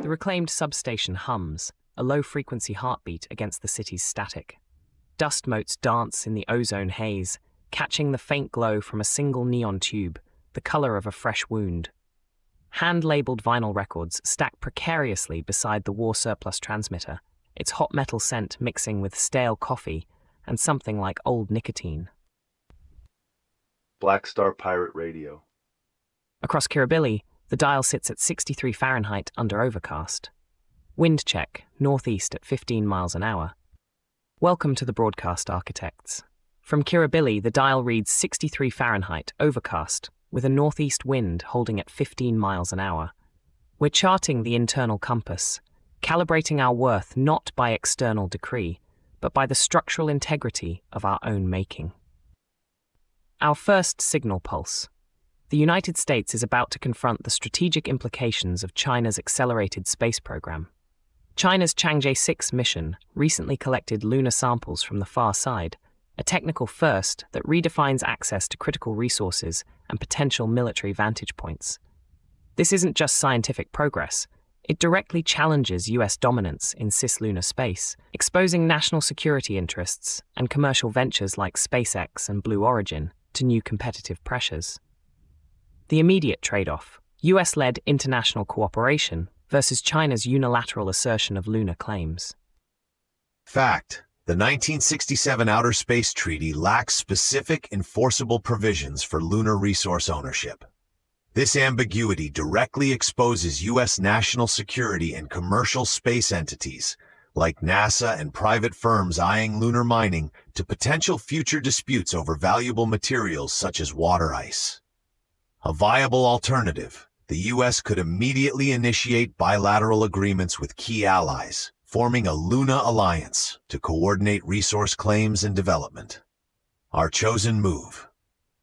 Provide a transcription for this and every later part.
The reclaimed substation hums, a low-frequency heartbeat against the city's static. Dust motes dance in the ozone haze, catching the faint glow from a single neon tube, the color of a fresh wound. Hand-labeled vinyl records stack precariously beside the war surplus transmitter, its hot metal scent mixing with stale coffee and something like old nicotine. Black Star Pirate Radio. Across Kirribilli, the dial sits at 63 Fahrenheit under overcast. Wind check, northeast at 15 miles an hour. Welcome to the broadcast architects. From Kirribilli, the dial reads 63 Fahrenheit, overcast, with a northeast wind holding at 15 miles an hour. We're charting the internal compass, calibrating our worth not by external decree, but by the structural integrity of our own making. Our first signal pulse. The United States is about to confront the strategic implications of China's accelerated space program. China's Chang'e 6 mission recently collected lunar samples from the far side, a technical first that redefines access to critical resources and potential military vantage points. This isn't just scientific progress. It directly challenges US dominance in cislunar space, exposing national security interests and commercial ventures like SpaceX and Blue Origin to new competitive pressures. The immediate trade-off: US-led international cooperation versus China's unilateral assertion of lunar claims. Fact: the 1967 Outer Space Treaty lacks specific enforceable provisions for lunar resource ownership. This ambiguity directly exposes U.S. national security and commercial space entities, like NASA and private firms eyeing lunar mining, to potential future disputes over valuable materials such as water ice. A viable alternative: the U.S. could immediately initiate bilateral agreements with key allies, forming a Luna alliance to coordinate resource claims and development. Our chosen move: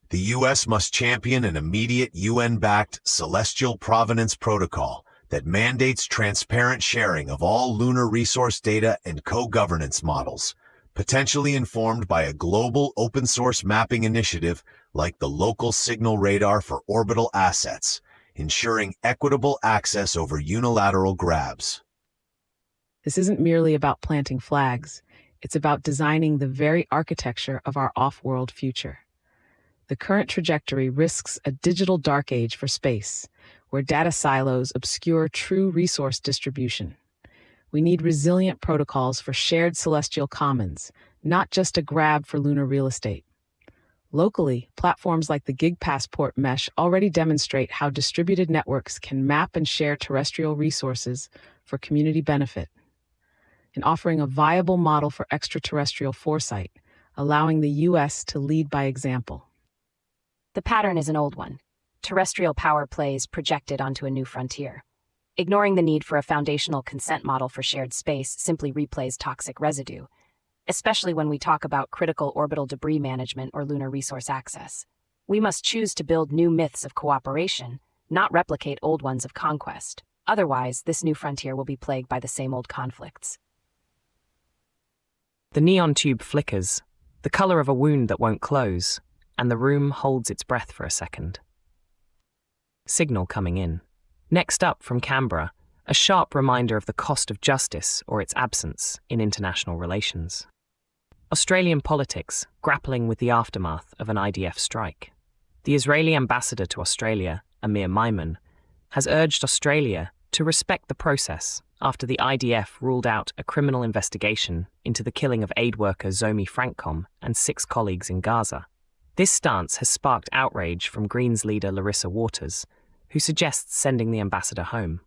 the U.S. must champion an immediate UN-backed Celestial Provenance Protocol that mandates transparent sharing of all lunar resource data and co-governance models, potentially informed by a global open-source mapping initiative like the Local Signal Radar for Orbital Assets, ensuring equitable access over unilateral grabs. This isn't merely about planting flags. It's about designing the very architecture of our off-world future. The current trajectory risks a digital dark age for space, where data silos obscure true resource distribution. We need resilient protocols for shared celestial commons, not just a grab for lunar real estate. Locally, platforms like the Gig Passport mesh already demonstrate how distributed networks can map and share terrestrial resources for community benefit, and offering a viable model for extraterrestrial foresight, allowing the U.S. to lead by example. The pattern is an old one: terrestrial power plays projected onto a new frontier. Ignoring the need for a foundational consent model for shared space simply replays toxic residue, especially when we talk about critical orbital debris management or lunar resource access. We must choose to build new myths of cooperation, not replicate old ones of conquest. Otherwise, this new frontier will be plagued by the same old conflicts. The neon tube flickers, the color of a wound that won't close, and the room holds its breath for a second. Signal coming in. Next up, from Canberra, a sharp reminder of the cost of justice or its absence in international relations. Australian politics grappling with the aftermath of an IDF strike. The Israeli ambassador to Australia, Amir Maimon, has urged Australia to respect the process after the IDF ruled out a criminal investigation into the killing of aid worker Zomi Francom and 6 colleagues in Gaza. This stance has sparked outrage from Greens leader Larissa Waters, who suggests sending the ambassador home.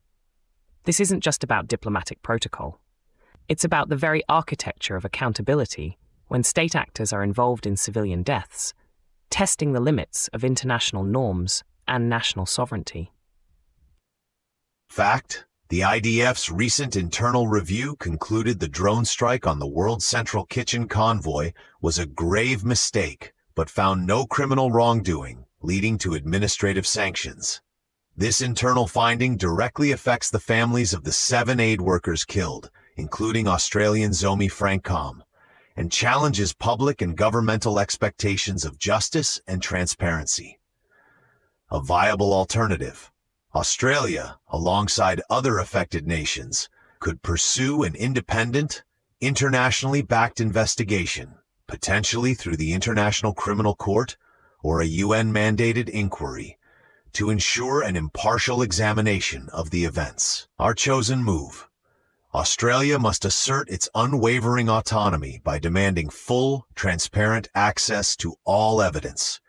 This isn't just about diplomatic protocol. It's about the very architecture of accountability when state actors are involved in civilian deaths, testing the limits of international norms and national sovereignty. Fact: the IDF's recent internal review concluded the drone strike on the World Central Kitchen convoy was a grave mistake, but found no criminal wrongdoing, leading to administrative sanctions. This internal finding directly affects the families of the 7 aid workers killed, including Australian Zomi Francom, and challenges public and governmental expectations of justice and transparency. A viable alternative: Australia, alongside other affected nations, could pursue an independent, internationally backed investigation, potentially through the International Criminal Court or a UN-mandated inquiry, to ensure an impartial examination of the events. Our chosen move. Australia must assert its unwavering autonomy by demanding full, transparent access to all evidence,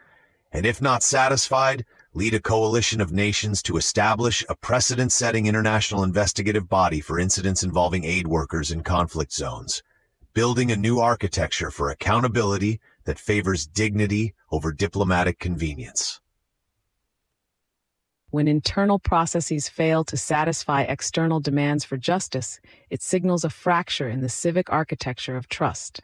and if not satisfied, lead a coalition of nations to establish a precedent-setting international investigative body for incidents involving aid workers in conflict zones, building a new architecture for accountability that favors dignity over diplomatic convenience. When internal processes fail to satisfy external demands for justice, it signals a fracture in the civic architecture of trust.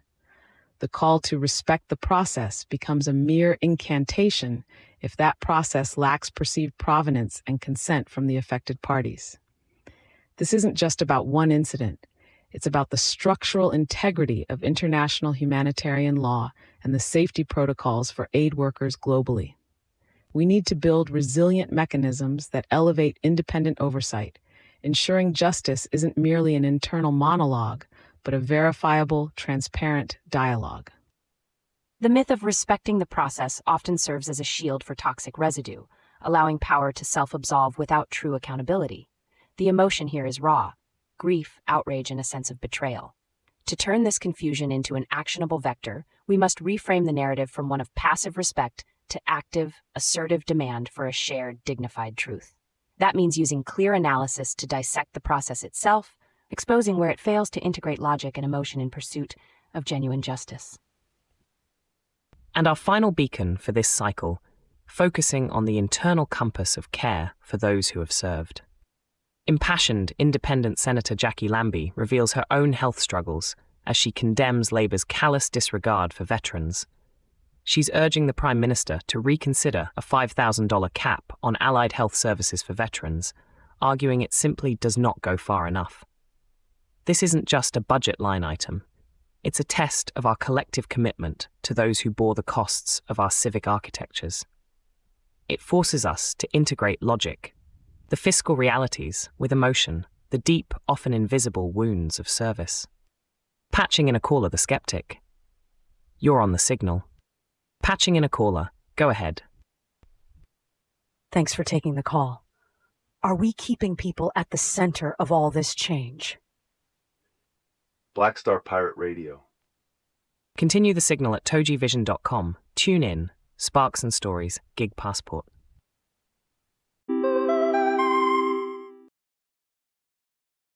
The call to respect the process becomes a mere incantation if that process lacks perceived provenance and consent from the affected parties. This isn't just about one incident. It's about the structural integrity of international humanitarian law and the safety protocols for aid workers globally. We need to build resilient mechanisms that elevate independent oversight, ensuring justice isn't merely an internal monologue, but a verifiable, transparent dialogue. The myth of respecting the process often serves as a shield for toxic residue, allowing power to self-absolve without true accountability. The emotion here is raw: grief, outrage, and a sense of betrayal. To turn this confusion into an actionable vector, we must reframe the narrative from one of passive respect to active, assertive demand for a shared, dignified truth. That means using clear analysis to dissect the process itself, exposing where it fails to integrate logic and emotion in pursuit of genuine justice. And our final beacon for this cycle, focusing on the internal compass of care for those who have served. Impassioned Independent Senator Jackie Lambie reveals her own health struggles as she condemns Labour's callous disregard for veterans. She's urging the Prime Minister to reconsider a $5,000 cap on allied health services for veterans, arguing it simply does not go far enough. This isn't just a budget line item. It's a test of our collective commitment to those who bore the costs of our civic architectures. It forces us to integrate logic, the fiscal realities, with emotion, the deep, often invisible wounds of service. Patching in a caller the skeptic. You're on the signal. Patching in a caller. Go ahead. Thanks for taking the call. Are we keeping people at the center of all this change? Black Star Pirate Radio. Continue the signal at TogeeVision.com. Tune in. Sparks and Stories. Gig Passport.